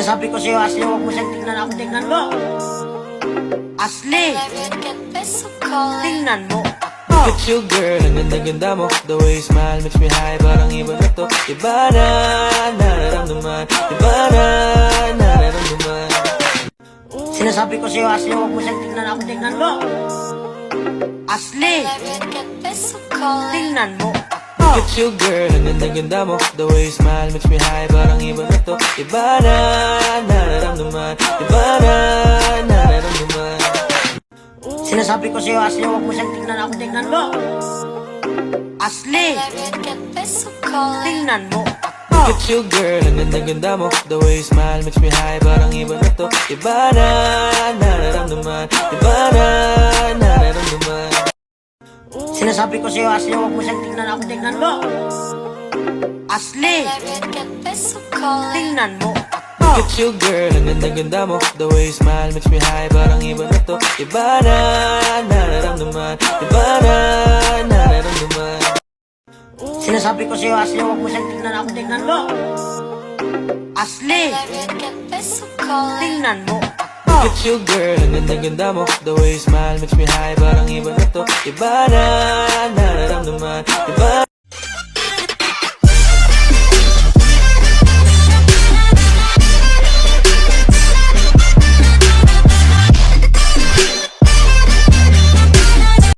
Sinasabi ko sa'yo, Ashley, huwag mo siyang tingnan ako. Tingnan mo, Ashley, tingnan mo. Look at you girl, ang ganda-ganda mo. The way you smile makes me high, parang iba na to. Iba na, nararamdaman. Iba na, nararamdaman. Sinasabi ko sa'yo, Ashley, huwag mo siyang tingnan ako. Tingnan mo, Ashley, tingnan mo. Look at you girl, ang ganda-ganda mo. The way you smile makes me high, parang iba na to. Iba na, nararamdaman. Iba na, nararamdaman. Sinasabi ko sa'yo, Ashley, huwag mo siyang tingnan ako. Tingnan mo, Ashley, tingnan mo. Look at you girl, ang ganda-ganda mo. The way you smile makes me high, parang iba na to. Iba na, nararamdaman. Iba na, nararamdaman. Sinasabi ko sa'yo, Ashley, huwag mo siyang tingnan ako. Tingnan mo, Ashley, tingnan mo. Look at you girl, ang ganda-ganda mo. The way you smile makes me high, parang iba na to. Iba na, nararamdaman. Iba na, nararamdaman. Sinasabi ko sa'yo, Ashley, huwag mo siyang tingnan ako. Tingnan mo, Ashley, tingnan mo. Look at you girl, ang ganda-ganda mo. The way you smile makes me high, parang iba na to. Iba na, nararamdaman. Iba